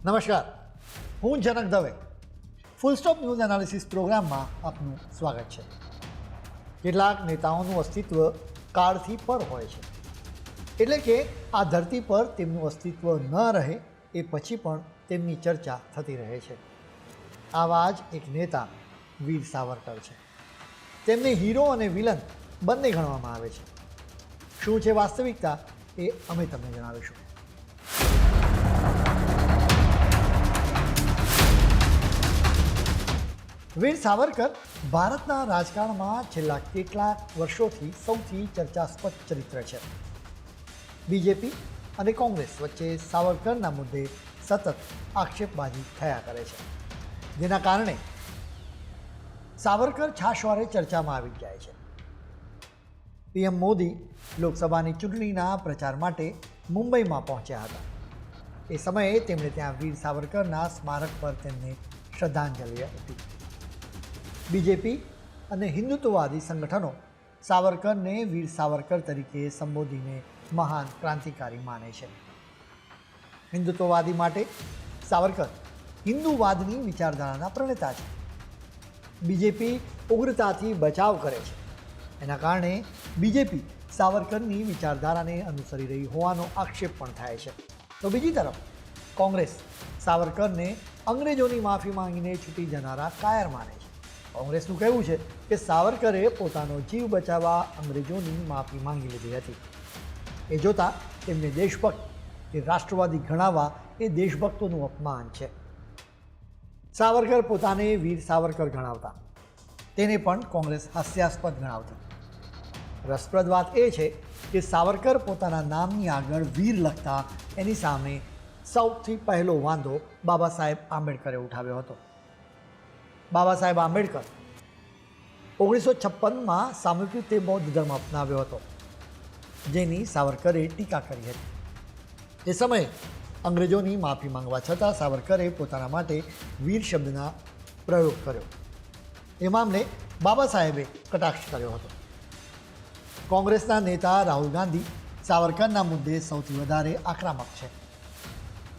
નમસ્કાર, હું Janak Dave. Full stop news analysis પ્રોગ્રામમાં આપનું સ્વાગત છે. કેટલાક નેતાઓનું અસ્તિત્વ કાળથી પર હોય છે, એટલે કે આ ધરતી પર તેમનું અસ્તિત્વ ન રહે એ પછી પણ તેમની ચર્ચા થતી રહે છે. આવા જ એક નેતા વીર સાવરકર છે. તેમને હીરો અને વિલન બંને ગણવામાં આવે છે. શું છે વાસ્તવિકતા એ અમે તમને જણાવીશું. વીર સાવરકર ભારતના રાજકારણમાં છેલ્લા કેટલાક વર્ષોથી સૌથી ચર્ચાસ્પદ ચરિત્ર છે. બીજેપી અને કોંગ્રેસ વચ્ચે સાવરકરના મુદ્દે સતત આક્ષેપબાજી થયા કરે છે, જેના કારણે સાવરકર છાશવારે ચર્ચામાં આવી જાય છે. પીએમ મોદી લોકસભાની ચૂંટણીના પ્રચાર માટે મુંબઈમાં પહોંચ્યા હતા. એ સમયે તેમણે ત્યાં વીર સાવરકરના સ્મારક પર તેમને શ્રદ્ધાંજલિ આપી. બીજેપી અને હિન્દુત્વવાદી સંગઠનો સાવરકરને વીર સાવરકર તરીકે સંબોધીને મહાન ક્રાંતિકારી માને છે. હિન્દુત્વવાદી માટે સાવરકર હિન્દુવાદની વિચારધારાના પ્રણેતા છે. બીજેપી ઉગ્રતાથી બચાવ કરે છે, એના કારણે બીજેપી સાવરકરની વિચારધારાને અનુસરી રહી હોવાનો આક્ષેપ પણ થાય છે. તો બીજી તરફ કોંગ્રેસ સાવરકરને અંગ્રેજોની માફી માંગીને છૂટી જનારા કાયર માને છે. કોંગ્રેસનું કહેવું છે કે સાવરકરે પોતાનો જીવ બચાવવા અંગ્રેજોની માફી માંગી લીધી હતી. એ જોતાં તેમને દેશભક્ત કે રાષ્ટ્રવાદી ગણાવવા એ દેશભક્તોનું અપમાન છે. સાવરકર પોતાને વીર સાવરકર ગણાવતા, તેને પણ કોંગ્રેસ હાસ્યાસ્પદ ગણાવતી. રસપ્રદ વાત એ છે કે સાવરકર પોતાના નામની આગળ વીર લખતા એની સામે સૌથી પહેલો વાંધો બાબા સાહેબ આંબેડકરે ઉઠાવ્યો હતો. બાબા સાહેબ આંબેડકર 1956માં સામૂહિક રીતે બૌદ્ધ ધર્મ અપનાવ્યો હતો, જેની સાવરકરે ટીકા કરી હતી. એ સમયે અંગ્રેજોની માફી માંગવા છતાં સાવરકરે પોતાના માટે વીર શબ્દના પ્રયોગ કર્યો. એ મામલે બાબા સાહેબે કટાક્ષ કર્યો હતો. કોંગ્રેસના નેતા રાહુલ ગાંધી સાવરકરના મુદ્દે સૌથી વધારે આક્રમક છે.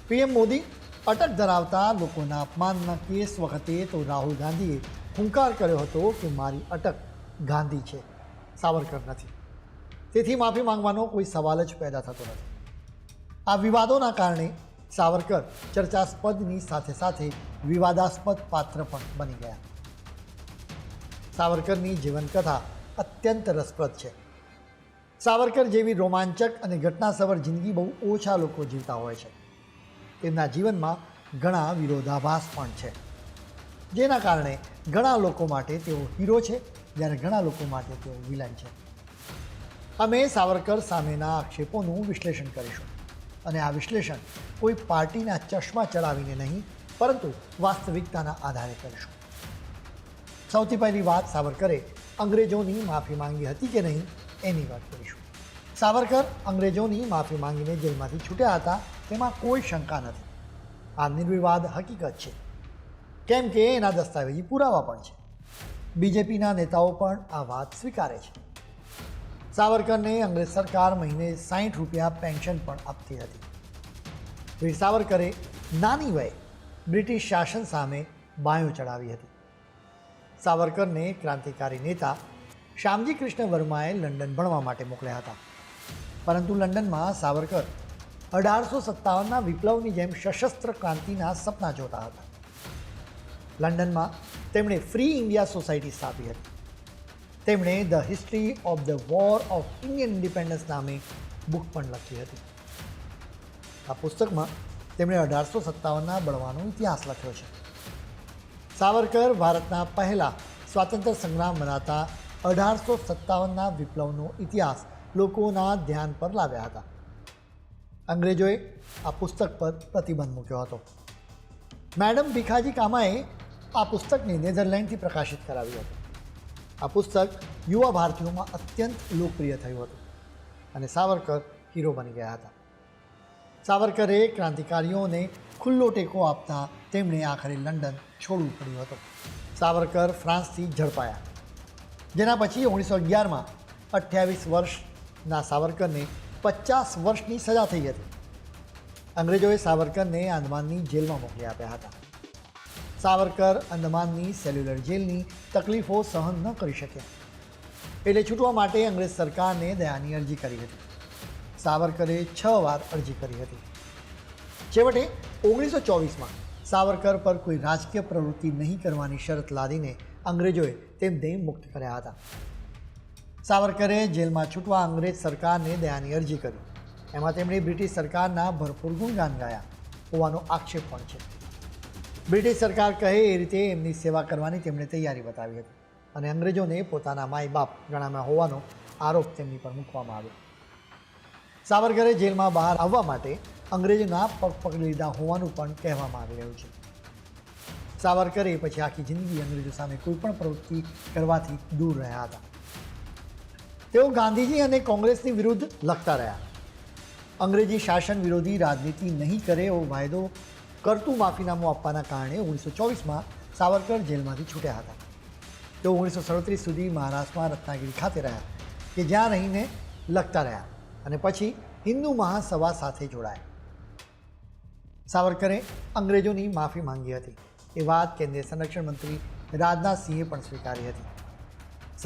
પીએમ મોદી અટક ધરાવતા લોકોના અપમાનના કેસ વખતે તો રાહુલ ગાંધીએ હુંકાર કર્યો હતો કે મારી અટક ગાંધી છે, સાવરકર નથી. તેથી માફી માંગવાનો કોઈ સવાલ જ પેદા થતો નથી. આ વિવાદોના કારણે સાવરકર ચર્ચાસ્પદની સાથે સાથે વિવાદાસ્પદ પાત્ર પણ બની ગયા. સાવરકરની જીવનકથા અત્યંત રસપ્રદ છે. સાવરકર જેવી રોમાંચક અને ઘટનાસભર જિંદગી બહુ ઓછા લોકો જીવતા હોય છે. તેમના જીવનમાં ઘણા વિરોધાભાસ પણ છે, જેના કારણે ઘણા લોકો માટે તેઓ હીરો છે, જ્યારે ઘણા લોકો માટે તેઓ વિલન છે. અમે સાવરકર સામેના આક્ષેપોનું વિશ્લેષણ કરીશું, અને આ વિશ્લેષણ કોઈ પાર્ટીના ચશ્મા ચડાવીને નહીં, પરંતુ વાસ્તવિકતાના આધારે કરીશું. સૌથી પહેલી વાત, સાવરકરે અંગ્રેજોની માફી માંગી હતી કે નહીં એની વાત કરીશું. સાવરકર અંગ્રેજોની માફી માંગીને જેલમાંથી છૂટ્યા હતા, તેમાં કોઈ શંકા નથી. આ નિર્વિવાદ હકીકત છે, કેમ કે એના દસ્તાવેજી પુરાવા પણ છે. બીજેપીના નેતાઓ પણ આ વાત સ્વીકારે છે. સાવરકરને અંગ્રેજ સરકાર મહિને 60 રૂપિયા પેન્શન પણ આપતી હતી. વીર સાવરકરે નાની વયે બ્રિટિશ શાસન સામે બાયો ચડાવી હતી. સાવરકરને ક્રાંતિકારી નેતા શ્યામજી કૃષ્ણ વર્માએ લંડન ભણવા માટે મોકલ્યા હતા, પરંતુ લંડનમાં સાવરકર 1857ના વિપ્લવની જેમ સશસ્ત્ર ક્રાંતિના સપના જોતા હતા. લંડનમાં તેમણે ફ્રી ઇન્ડિયા સોસાયટી સ્થાપી હતી. તેમણે the history of the war of Indian independence નામે બુક પણ લખી હતી. આ પુસ્તકમાં તેમણે 1857ના બળવાનો ઇતિહાસ લખ્યો છે. સાવરકર ભારતના પહેલા સ્વાતંત્ર્ય સંગ્રામ મનાતા 1857ના વિપ્લવનો ઇતિહાસ લોકોના ધ્યાન પર લાવ્યા હતા. અંગ્રેજોએ આ પુસ્તક પર પ્રતિબંધ મૂક્યો હતો. મેડમ ભીખાજી કામાએ આ પુસ્તકને નેધરલેન્ડથી પ્રકાશિત કરાવ્યું હતું. આ પુસ્તક યુવા ભારતીયોમાં અત્યંત લોકપ્રિય થયું હતું, અને સાવરકર હીરો બની ગયા હતા. સાવરકરે ક્રાંતિકારીઓને ખુલ્લો ટેકો આપતા તેમણે આખરે લંડન છોડવું પડ્યું હતું. સાવરકર ફ્રાન્સથી ઝડપાયા, જેના પછી 1911માં 28 વર્ષના સાવરકરને 50 વર્ષની સજા થઈ હતી. અંગ્રેજોએ સાવરકરને આંદમાનની જેલમાં મોકલી આપ્યા હતા. સાવરકર અંદમાનની સેલ્યુલર જેલની તકલીફો સહન ન કરી શક્યા, એટલે છૂટવા માટે અંગ્રેજ સરકારને દયાની અરજી કરી હતી. સાવરકરે 6 વાર અરજી કરી હતી. છેવટે 1924માં સાવરકર પર કોઈ રાજકીય પ્રવૃત્તિ નહીં કરવાની શરત લાદીને અંગ્રેજોએ તેમને મુક્ત કર્યા હતા. સાવરકરે જેલમાં છૂટવા અંગ્રેજ સરકારને દયાની અરજી કરી. એમાં તેમણે બ્રિટિશ સરકારના ભરપૂર ગુણગાન ગાયા હોવાનો આક્ષેપ પણ છે. બ્રિટિશ સરકાર કહે એ રીતે એમની સેવા કરવાની તેમણે તૈયારી બતાવી હતી અને અંગ્રેજોને પોતાના માય બાપ ગણાવ્યા હોવાનો આરોપ તેમની પર મૂકવામાં આવ્યો. સાવરકરે જેલમાં બહાર આવવા માટે અંગ્રેજોના પગ પકડી લીધા હોવાનું પણ કહેવામાં આવી રહ્યું છે. સાવરકરે પછી આખી જિંદગી અંગ્રેજો સામે કોઈ પણ પ્રવૃત્તિ કરવાથી દૂર રહ્યા હતા. તેઓ ગાંધીજી અને કોંગ્રેસની વિરુદ્ધ લખતા રહ્યા. અંગ્રેજી શાસન વિરોધી રાજનીતિ નહીં કરે એવો વાયદો કરતું માફીનામું આપવાના કારણે 1924માં સાવરકર જેલમાંથી છૂટ્યા હતા. તેઓ 1937 સુધી મહારાષ્ટ્રમાં રત્નાગીરી ખાતે રહ્યા, કે જ્યાં રહીને લખતા રહ્યા અને પછી હિન્દુ મહાસભા સાથે જોડાયા. સાવરકરે અંગ્રેજોની માફી માંગી હતી. એ વાત કેન્દ્રીય સંરક્ષણ મંત્રી રાજનાથસિંહે પણ સ્વીકારી હતી.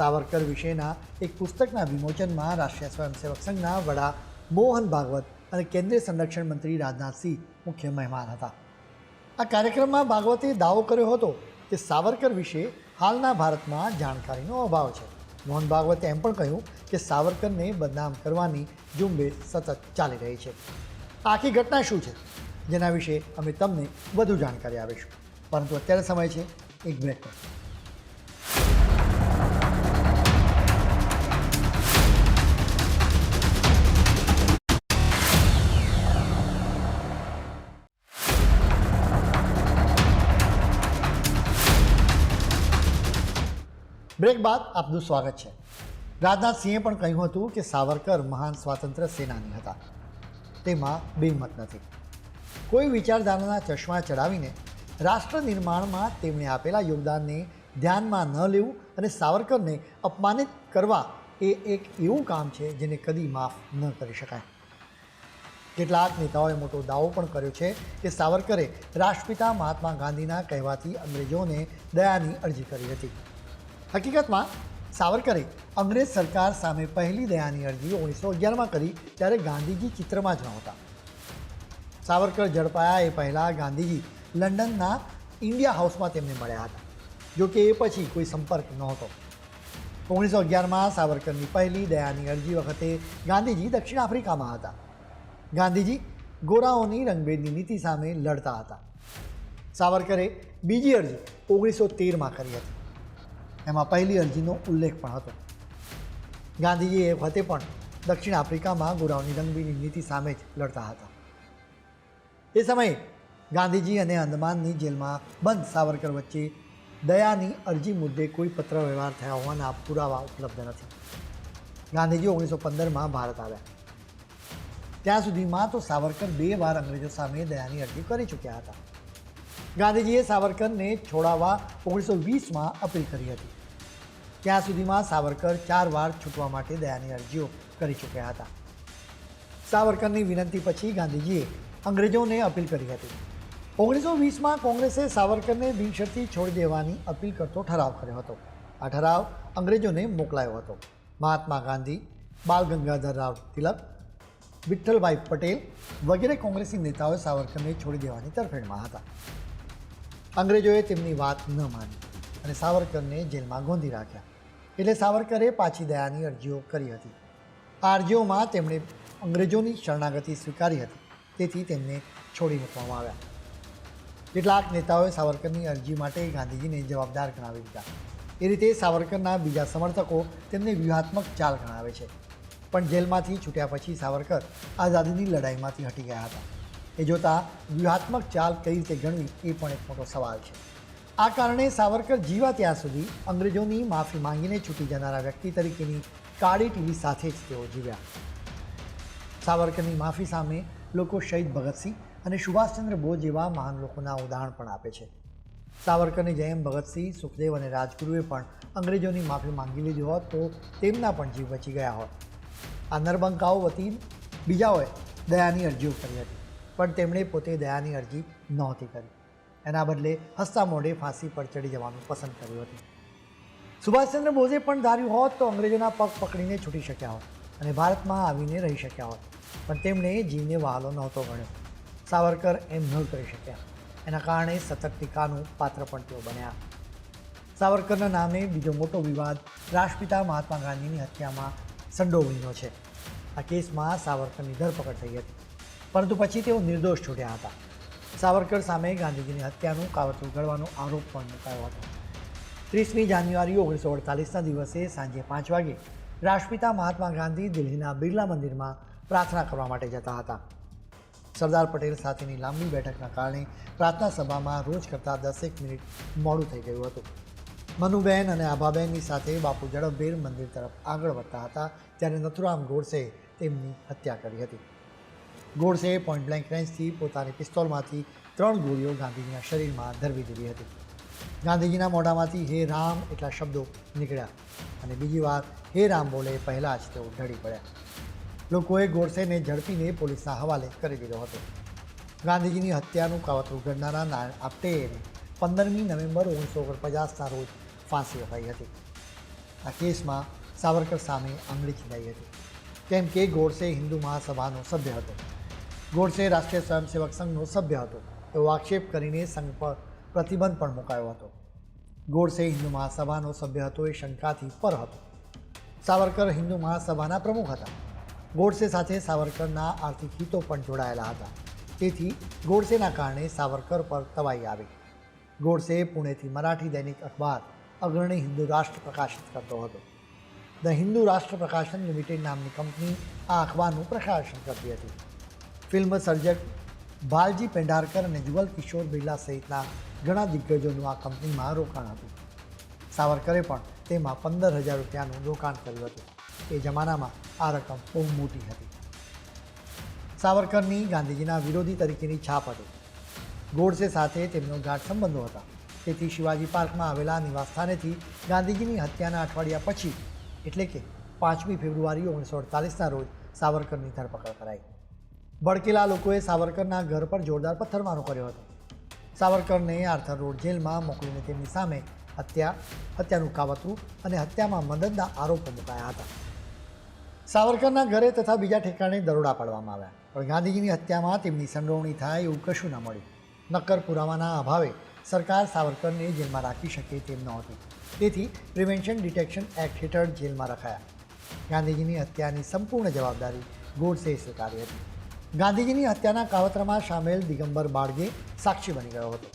સાવરકર વિશેના એક પુસ્તકના વિમોચનમાં રાષ્ટ્રીય સ્વયંસેવક સંઘના વડા મોહન ભાગવત અને કેન્દ્રીય સંરક્ષણ મંત્રી રાજનાથસિંહ મુખ્ય મહેમાન હતા. આ કાર્યક્રમમાં ભાગવતે દાવો કર્યો હતો કે સાવરકર વિશે હાલના ભારતમાં જાણકારીનો અભાવ છે. મોહન ભાગવતે એમ પણ કહ્યું કે સાવરકરને બદનામ કરવાની ઝુંબેશ સતત ચાલી રહી છે. આખી ઘટના શું છે જેના વિશે અમે તમને વધુ જાણકારી આપીશું, પરંતુ અત્યારે સમય છે એક બ્રેક પર. બ્રેક બાદ આપનું સ્વાગત છે. રાજનાથસિંહે પણ કહ્યું હતું કે સાવરકર મહાન સ્વાતંત્ર્ય સેનાની હતા. તેમાં બેમત નથી. કોઈ વિચારધારાના ચશ્મા ચડાવીને રાષ્ટ્ર નિર્માણમાં તેમણે આપેલા યોગદાનને ધ્યાનમાં ન લેવું અને સાવરકરને અપમાનિત કરવા એ એક એવું કામ છે જેને કદી માફ ન કરી શકાય. કેટલાક નેતાઓએ મોટો દાવો પણ કર્યો છે કે સાવરકરે રાષ્ટ્રપિતા મહાત્મા ગાંધીના કહેવાથી અંગ્રેજોને દયાની અરજી કરી હતી. હકીકતમાં સાવરકરે અંગ્રેજ સરકાર સામે પહેલી દયાની અરજી 1911માં કરી, ત્યારે ગાંધીજી ચિત્રમાં જ નહોતા. સાવરકર ઝડપાયા એ પહેલાં ગાંધીજી લંડનના ઇન્ડિયા હાઉસમાં તેમને મળ્યા હતા, જો કે એ પછી કોઈ સંપર્ક નહોતો. 1911માં સાવરકરની પહેલી દયાની અરજી વખતે ગાંધીજી દક્ષિણ આફ્રિકામાં હતા. ગાંધીજી ગોરાઓની રંગભેદની નીતિ સામે લડતા હતા. સાવરકરે બીજી અરજી 1913માં કરી હતી. એમાં પહેલી અરજીનો ઉલ્લેખ પણ હતો. ગાંધીજી એ વખતે પણ દક્ષિણ આફ્રિકામાં ગોરાઓની રંગભેદની નીતિ સામે જ લડતા હતા. એ સમયે ગાંધીજી અને અંદમાનની જેલમાં બંધ સાવરકર વચ્ચે દયાની અરજી મુદ્દે કોઈ પત્ર વ્યવહાર થયા હોવાના પુરાવા ઉપલબ્ધ નથી. ગાંધીજી 1915માં ભારત આવ્યા. ત્યાં સુધીમાં તો સાવરકર 2 વાર અંગ્રેજો સામે દયાની અરજી કરી ચૂક્યા હતા. ગાંધીજીએ સાવરકરને છોડાવવા 1920માં અપીલ કરી હતી. ત્યાં સુધીમાં સાવરકર 4 વાર છૂટવા માટે દયાની અરજીઓ કરી ચૂક્યા હતા. સાવરકરની વિનંતી પછી ગાંધીજીએ અંગ્રેજોને અપીલ કરી હતી. 1920માં કોંગ્રેસે સાવરકરને બિનશરતી છોડી દેવાની અપીલ કરતો ઠરાવ કર્યો હતો. આ ઠરાવ અંગ્રેજોને મોકલાયો હતો. મહાત્મા ગાંધી, બાલ ગંગાધરરાવ તિલક, વિઠ્ઠલભાઈ પટેલ વગેરે કોંગ્રેસી નેતાઓએ સાવરકરને છોડી દેવાની તરફેણમાં હતા. અંગ્રેજોએ તેમની વાત ન માની અને સાવરકરને જેલમાં ગોંધી રાખ્યા. એટલે સાવરકરે પાછી દયાની અરજીઓ કરી હતી. આ અરજીઓમાં તેમણે અંગ્રેજોની શરણાગતિ સ્વીકારી હતી, તેથી તેમને છોડી મૂકવામાં આવ્યા. કેટલાક નેતાઓએ સાવરકરની અરજી માટે ગાંધીજીને જવાબદાર ગણાવી દીધા. એ રીતે સાવરકરના બીજા સમર્થકો તેમને વ્યૂહાત્મક ચાલ ગણાવે છે. પણ જેલમાંથી છૂટ્યા પછી સાવરકર આઝાદીની લડાઈમાંથી હટી ગયા હતા. એ જોતાં વ્યૂહાત્મક ચાલ કઈ રીતે ગણવી એ પણ એક મોટો સવાલ છે. આ કારણે સાવરકર જીવા ત્યાં સુધી અંગ્રેજોની માફી માંગીને છૂટી જનારા વ્યક્તિ તરીકેની કાળી ટીવી સાથે જ તેઓ જીવ્યા. સાવરકરની માફી સામે લોકો શહીદ ભગતસિંહ અને સુભાષચંદ્ર બોઝ જેવા મહાન લોકોના ઉદાહરણ પણ આપે છે. સાવરકરની જેમ ભગતસિંહ, સુખદેવ અને રાજગુરુએ પણ અંગ્રેજોની માફી માંગી લીધી હોત તો તેમના પણ જીવ બચી ગયા હોત. આ નરબંકાઓ વતી બીજાઓએ દયાની અરજીઓ કરી હતી. પણ તેમણે પોતે દયાની અરજી નહોતી કરી. એના બદલે હસતા મોઢે ફાંસી પર ચડી જવાનું પસંદ કર્યું હતું. સુભાષચંદ્ર બોઝે પણ ધાર્યું હોત તો અંગ્રેજોના પગ પકડીને છૂટી શક્યા હોત અને ભારતમાં આવીને રહી શક્યા હોત, પણ તેમણે જીવને વહાલો નહોતો ગણ્યો. સાવરકર એમ ન કરી શક્યા. એના કારણે સતત ટીકાનું પાત્ર પણ તેઓ બન્યા. સાવરકરના નામે બીજો મોટો વિવાદ રાષ્ટ્રપિતા મહાત્મા ગાંધીની હત્યામાં સંડોવણીનો છે. આ કેસમાં સાવરકરની ધરપકડ થઈ હતી, પરંતુ પછી તેઓ નિર્દોષ છૂટ્યા હતા. સાવરકર સામે ગાંધીજીની હત્યાનું કાવતરું ઘડવાનો આરોપ પણ મુકાયો હતો. 30મી જાન્યુઆરી 1948ના દિવસે સાંજે 5 વાગે રાષ્ટ્રપિતા મહાત્મા ગાંધી દિલ્હીના બિરલા મંદિરમાં પ્રાર્થના કરવા માટે જતા હતા. સરદાર પટેલ સાથેની લાંબી બેઠકના કારણે પ્રાર્થના સભામાં રોજ કરતાં 10 મિનિટ મોડું થઈ ગયું હતું. મનુબેન અને આભાબેનની સાથે બાપુ ઝડપભેર મંદિર તરફ આગળ વધતા હતા ત્યારે નથુરામ ગોડસેએ તેમની હત્યા કરી હતી. ગોડસેએ પોઈન્ટ બ્લેન્ક રેન્જથી પોતાની પિસ્તોલમાંથી 3 ગોળીઓ ગાંધીજીના શરીરમાં ધરવી દીધી હતી. ગાંધીજીના મોઢામાંથી હે રામ એટલા શબ્દો નીકળ્યા અને બીજી વાર હે રામ બોલે પહેલાં જ તેઓ ઢળી પડ્યા. લોકોએ ગોડસેને ઝડપીને પોલીસના હવાલે કરી દીધો હતો. ગાંધીજીની હત્યાનું કાવતરું ઘડનારા નારાયણ આપ્ટેને 15મી નવેમ્બર 1949ના રોજ ફાંસી અપાઈ હતી. આ કેસમાં સાવરકર સામે આંગળી ચીંધાઈ હતી, કેમ કે ગોડસે હિન્દુ મહાસભાનો સભ્ય હતો. ગોડસે રાષ્ટ્રીય સ્વયંસેવક સંઘનો સભ્ય હતો એવો આક્ષેપ કરીને સંઘ પર પ્રતિબંધ પણ મુકાયો હતો. ગોડસે હિન્દુ મહાસભાનો સભ્ય હતો એ શંકાથી પર હતો. સાવરકર હિન્દુ મહાસભાના પ્રમુખ હતા. ગોડસે સાથે સાવરકરના આર્થિક હિતો પણ જોડાયેલા હતા. તેથી ગોડસેના કારણે સાવરકર પર તવાઈ આવી. ગોડસે પુણેથી મરાઠી દૈનિક અખબાર અગ્રણી હિન્દુ રાષ્ટ્ર પ્રકાશિત કરતો હતો. ધ હિન્દુ રાષ્ટ્ર પ્રકાશન લિમિટેડ નામની કંપની આ અખબારનું પ્રકાશન કરતી હતી. ફિલ્મ સર્જક ભાલજી પેંઢારકર અને જુગલ કિશોર બિરલા સહિતના ઘણા દિગ્ગજોનું આ કંપનીમાં રોકાણ હતું. સાવરકરે પણ તેમાં 15,000 રૂપિયાનું રોકાણ કર્યું હતું. એ જમાનામાં આ રકમ બહુ મોટી હતી. સાવરકરની ગાંધીજીના વિરોધી તરીકેની છાપ હતી. ગોડસે સાથે તેમનો ગાઢ સંબંધો હતા. તેથી શિવાજી પાર્કમાં આવેલા નિવાસસ્થાનેથી ગાંધીજીની હત્યાના અઠવાડિયા પછી એટલે કે 5મી ફેબ્રુઆરી 1948ના રોજ સાવરકરની ધરપકડ કરાઈ. ભડકેલા લોકોએ સાવરકરના ઘર પર જોરદાર પથ્થરમારો કર્યો હતો. સાવરકરને આર્થર રોડ જેલમાં મોકલીને તેમની સામે હત્યાનું કાવતરું અને હત્યામાં મદદના આરોપો મુકાયા હતા. સાવરકરના ઘરે તથા બીજા ઠેકાણે દરોડા પાડવામાં આવ્યા, પણ ગાંધીજીની હત્યામાં તેમની સંડોવણી થાય એવું કશું ન મળ્યું. નક્કર પુરાવાના અભાવે સરકાર સાવરકરને જેલમાં રાખી શકે તેમ નહોતી. તેથી પ્રિવેન્શન ડિટેક્શન એક્ટ હેઠળ જેલમાં રખાયા. ગાંધીજીની હત્યાની સંપૂર્ણ જવાબદારી ગોડસેએ સ્વીકારી હતી. ગાંધીજીની હત્યાના કાવતરામાં સામેલ દિગંબર બાળગે સાક્ષી બની ગયો હતો.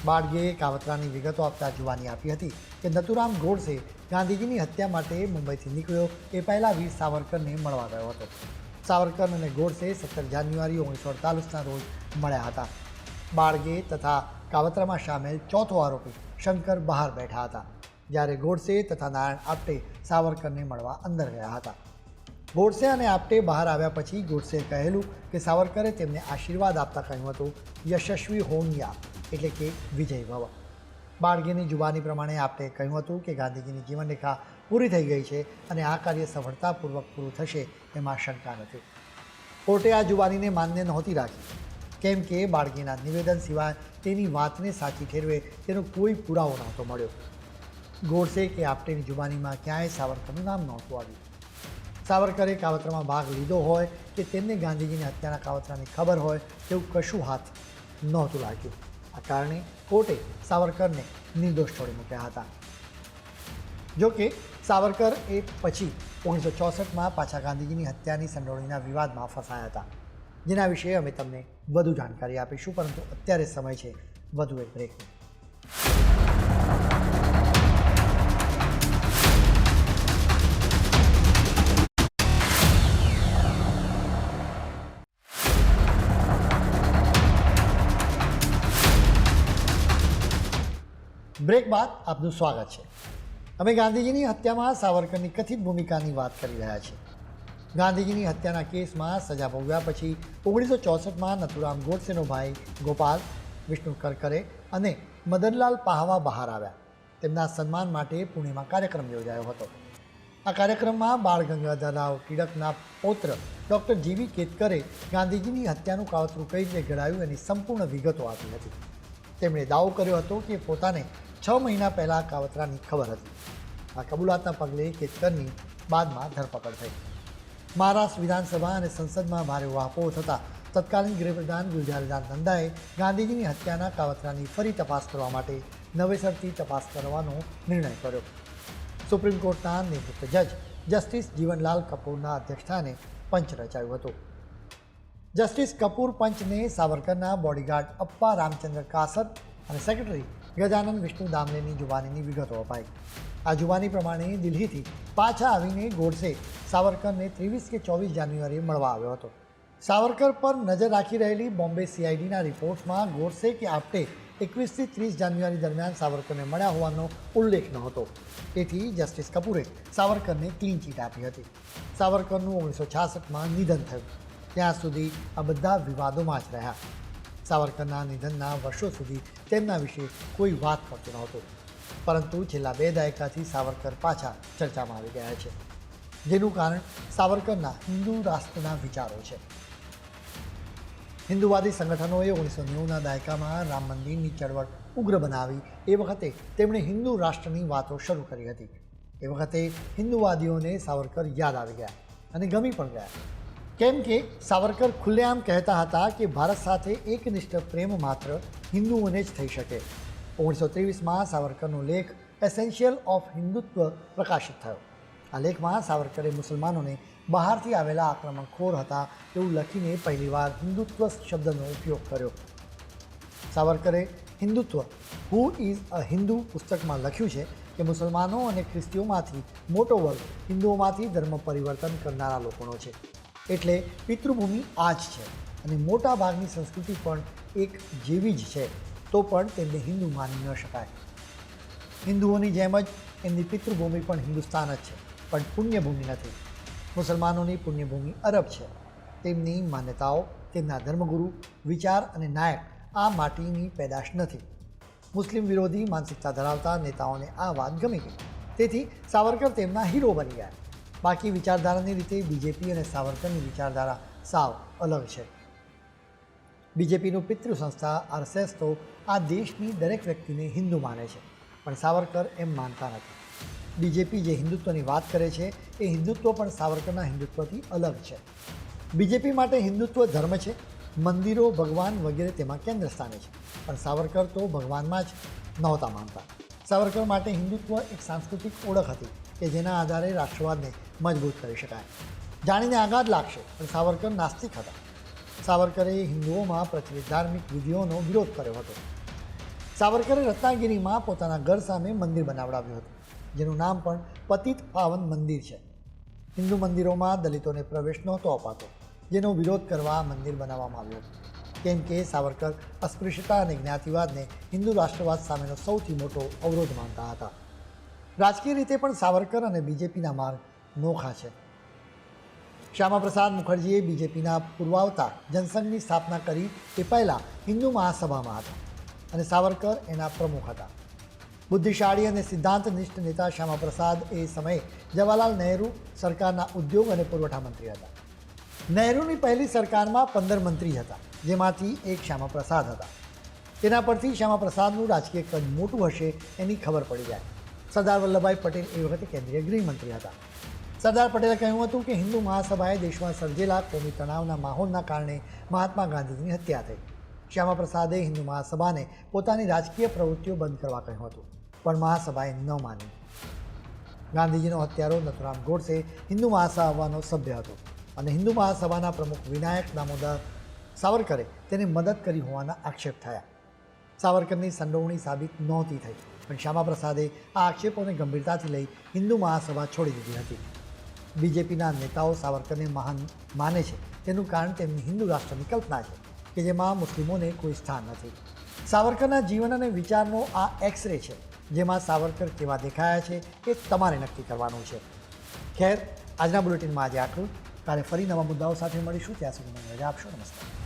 બાળગેએ કાવતરાની વિગતો આપતા જુબાની આપી હતી કે નથુરામ ગોડસે ગાંધીજીની હત્યા માટે મુંબઈથી નીકળ્યો એ પહેલાં વીર સાવરકરને મળવા ગયો હતો. સાવરકર અને ગોડસે 17 જાન્યુઆરી 1948ના રોજ મળ્યા હતા. બાળગે તથા કાવતરામાં સામેલ ચોથો આરોપી શંકર બહાર બેઠા હતા, જ્યારે ગોડસે તથા નારાયણ આપ્ટે સાવરકરને મળવા અંદર ગયા હતા. ગોડસે અને આપ્ટે બહાર આવ્યા પછી ગોડસે કહેલું કે સાવરકરે તેમને આશીર્વાદ આપતા કહ્યું હતું, યશસ્વી હોનિયા એટલે કે વિજય ભવ. બાળગેની જુબાની પ્રમાણે આપ્ટે કહ્યું હતું કે ગાંધીજીની જીવનરેખા પૂરી થઈ ગઈ છે અને આ કાર્ય સફળતાપૂર્વક પૂરું થશે એમાં શંકા નથી. કોર્ટે આ જુબાનીને માન્ય નહોતી રાખી, કેમ કે બાળગીના નિવેદન સિવાય તેની વાતને સાચી ઠેરવે તેનો કોઈ પુરાવો નહોતો મળ્યો. ગોડસે કે આપ્ટેની જુબાનીમાં ક્યાંય સાવરકરનું નામ નહોતું આવ્યું. સાવરકરે કાવતરામાં ભાગ લીધો હોય કે તેમને ગાંધીજીની હત્યાના કાવતરાની ખબર હોય તેવું કશું હાથ નહોતું લાગ્યું. આ કારણે કોર્ટે સાવરકરને નિર્દોષ છોડી મૂક્યા હતા. જોકે સાવરકર એ પછી 1964માં પાછા ગાંધીજીની હત્યાની સંડોવણીના વિવાદમાં ફસાયા હતા, જેના વિશે અમે તમને વધુ જાણકારી આપીશું, પરંતુ અત્યારે સમય છે વધુ એક બ્રેકનો. બ્રેક બાદ આપનું સ્વાગત છે. અમે ગાંધીજીની હત્યામાં સાવરકરની કથિત ભૂમિકાની વાત કરી રહ્યા છીએ. ગાંધીજીની હત્યાના કેસમાં સજા ભોગવ્યા પછી 1964માં નથુરામ ગોડસેનો ભાઈ ગોપાલ, વિષ્ણુ કરકરે અને મદનલાલ પાહવા બહાર આવ્યા. તેમના સન્માન માટે પુણેમાં કાર્યક્રમ યોજાયો હતો. આ કાર્યક્રમમાં બાળ ગંગાધર રાવ ટિળકના પૌત્ર ડૉક્ટર જીવી કેતકરે ગાંધીજીની હત્યાનું કાવતરું કઈ રીતે ઘડાયું એની સંપૂર્ણ વિગતો આપી હતી. તેમણે દાવો કર્યો હતો કે પોતાને 6 મહિના પહેલાં કાવતરાની ખબર હતી. આ કબૂલાતના પગલે કેતકરની બાદમાં ધરપકડ થઈ. મહારાષ્ટ્ર વિધાનસભા અને સંસદમાં ભારે ઉહાપોહ થતાં તત્કાલીન ગૃહપ્રધાન ગુલઝારીલાલ નંદાએ ગાંધીજીની હત્યાના કાવતરાની ફરી તપાસ કરવા માટે નવેસરથી તપાસ કરવાનો નિર્ણય કર્યો. સુપ્રીમ કોર્ટના નિવૃત્ત જજ જસ્ટિસ જીવનલાલ કપૂરના અધ્યક્ષસ્થાને પંચ રચાયું હતું. જસ્ટિસ કપૂર પંચને સાવરકરના બોડીગાર્ડ અપ્પા રામચંદ્ર કાસર અને સેક્રેટરી ગજાનન વિષ્ણુ દામલેની જુબાનીની વિગતો અપાઈ. આ જુબાની પ્રમાણે દિલ્હીથી પાછા આવીને ગોડસે સાવરકરને 23 કે 24 જાન્યુઆરીએ મળવા આવ્યો હતો. સાવરકર પર નજર રાખી રહેલી બોમ્બે CIDના રિપોર્ટ્સમાં ગોડસે કે આપ્ટે 21 થી 30 જાન્યુઆરી દરમિયાન સાવરકરને મળ્યા હોવાનો ઉલ્લેખ ન હતો. તેથી જસ્ટિસ કપૂરે સાવરકરને ક્લીન ચીટ આપી હતી. સાવરકરનું 1966માં નિધન થયું. ત્યાં સુધી આ બધા વિવાદોમાં જ રહ્યા. સાવરકરના નિધનના વર્ષો સુધી તેમના વિશે કોઈ વાત કરતું નહોતું. પરંતુ છેલ્લા 2 દાયકાથી સાવરકર પાછા ચર્ચામાં આવી ગયા છે, જેનું કારણ સાવરકરના હિન્દુ રાષ્ટ્રના વિચારો છે. હિન્દુવાદી સંગઠનોએ 1990ના દાયકામાં રામ મંદિરની ચળવળ ઉગ્ર બનાવી એ વખતે તેમણે હિન્દુ રાષ્ટ્રની વાતો શરૂ કરી હતી. એ વખતે હિન્દુવાદીઓને સાવરકર યાદ આવી ગયા અને ગમી પણ ગયા, કેમ કે સાવરકર ખુલ્લેઆમ કહેતા હતા કે ભારત સાથે એકનિષ્ઠ પ્રેમ માત્ર હિન્દુઓને જ થઈ શકે. 1923માં સાવરકરનો લેખ એસેન્શિયલ ઓફ હિન્દુત્વ પ્રકાશિત થયો. આ લેખમાં સાવરકરે મુસલમાનોને બહારથી આવેલા આક્રમણખોર હતા એવું લખીને પહેલીવાર હિન્દુત્વ શબ્દનો ઉપયોગ કર્યો. સાવરકરે હિન્દુત્વ હુ ઇઝ અ હિન્દુ પુસ્તકમાં લખ્યું છે કે મુસલમાનો અને ખ્રિસ્તીઓમાંથી મોટો વર્ગ હિન્દુઓમાંથી ધર્મ પરિવર્તન કરનારા લોકોનો છે. એટલે પિતૃભૂમિ આ જ છે અને મોટા ભાગની સંસ્કૃતિ પણ એક જેવી જ છે, તો પણ તેમને હિન્દુ માની ન શકાય. હિન્દુઓની જેમ જ એમની પિતૃભૂમિ પણ હિન્દુસ્તાન જ છે, પણ પુણ્યભૂમિ નથી. મુસલમાનોની પુણ્યભૂમિ અરબ છે. તેમની માન્યતાઓ, તેમના ધર્મગુરુ, વિચાર અને નાયક આ માટીની પેદાશ નથી. મુસ્લિમ વિરોધી માનસિકતા ધરાવતા નેતાઓને આ વાત ગમી ગઈ. તેથી સાવરકર તેમના હીરો બની ગયા. બાકી વિચારધારાની રીતે બીજેપી અને સાવરકરની વિચારધારા સાવ અલગ છે. બીજેપીનું પિતૃ સંસ્થા RSS તો આ દેશની દરેક વ્યક્તિને હિન્દુ માને છે, પણ સાવરકર એમ માનતા નથી. બીજેપી જે હિન્દુત્વની વાત કરે છે એ હિન્દુત્વ પણ સાવરકરના હિન્દુત્વથી અલગ છે. બીજેપી માટે હિન્દુત્વ ધર્મ છે, મંદિરો, ભગવાન વગેરે તેમાં કેન્દ્ર સ્થાને છે, પણ સાવરકર તો ભગવાનમાં જ નહોતા માનતા. સાવરકર માટે હિન્દુત્વ એક સાંસ્કૃતિક ઓળખ હતી કે જેના આધારે રાષ્ટ્રવાદને મજબૂત કરી શકાય. જાણીને આઘાત લાગશે, પણ સાવરકર નાસ્તિક હતા. સાવરકરે હિન્દુઓમાં પ્રચલિત ધાર્મિક વિધિઓનો વિરોધ કર્યો હતો. સાવરકરે રત્નાગીરીમાં પોતાના ઘર સામે મંદિર બનાવડાવ્યું હતું, જેનું નામ પણ પતિત પાવન મંદિર છે. હિન્દુ મંદિરોમાં દલિતોને પ્રવેશ નહોતો અપાતો, જેનો વિરોધ કરવા મંદિર બનાવવામાં આવ્યું હતું. કેમ કે સાવરકર અસ્પૃશ્યતા અને જ્ઞાતિવાદને હિન્દુ રાષ્ટ્રવાદ સામેનો સૌથી મોટો અવરોધ માનતા હતા. રાજકીય રીતે પણ સાવરકર અને બીજેપીના માર્ગ નોખા છે. શ્યામાપ્રસાદ મુખર્જીએ બીજેપીના પૂર્વાવતા જનસંઘની સ્થાપના કરી તે પહેલાં હિન્દુ મહાસભામાં હતા અને સાવરકર એના પ્રમુખ હતા. બુદ્ધિશાળી અને સિદ્ધાંતનિષ્ઠ નેતા શ્યામાપ્રસાદ એ સમયે જવાહરલાલ નહેરુ સરકારના ઉદ્યોગ અને પુરવઠા મંત્રી હતા. નહેરુની પહેલી સરકારમાં 15 મંત્રી હતા, જેમાંથી એક શ્યામાપ્રસાદ હતા. તેના પરથી શ્યામાપ્રસાદનું રાજકીય કદ મોટું હશે એની ખબર પડી જાય. સરદાર વલ્લભભાઈ પટેલ એ વખતે કેન્દ્રીય ગૃહમંત્રી હતા. સરદાર પટેલે કહ્યું હતું કે હિન્દુ મહાસભાએ દેશમાં સર્જેલા કોમી તણાવના માહોલના કારણે મહાત્મા ગાંધીજીની હત્યા થઈ. શ્યામાપ્રસાદે હિન્દુ મહાસભાને પોતાની રાજકીય પ્રવૃત્તિઓ બંધ કરવા કહ્યું હતું, પણ મહાસભાએ ન માની. ગાંધીજીનો હત્યારો નથુરામ ગોડસે હિન્દુ મહાસભાનો સભ્ય હતો અને હિન્દુ મહાસભાના પ્રમુખ વિનાયક દામોદર સાવરકરે તેને મદદ કરી હોવાના આક્ષેપ થયા. સાવરકરની સંડોવણી સાબિત નહોતી થઈ, પણ શ્યામાપ્રસાદે આ આક્ષેપોને ગંભીરતાથી લઈ હિન્દુ મહાસભા છોડી દીધી હતી. બીજેપીના નેતાઓ સાવરકરને મહાન માને છે, તેનું કારણ તેમની હિન્દુ રાષ્ટ્રની કલ્પના છે કે જેમાં મુસ્લિમોને કોઈ સ્થાન નથી. સાવરકરના જીવન અને વિચારનો આ એક્સરે છે, જેમાં સાવરકર કેવા દેખાયા છે એ તમારે નક્કી કરવાનું છે. ખેર, આજના બુલેટિનમાં આજે આટલું. કાલે ફરી નવા મુદ્દાઓ સાથે મળીશું. ત્યાં સુધી મને રજા આપશો. નમસ્કાર.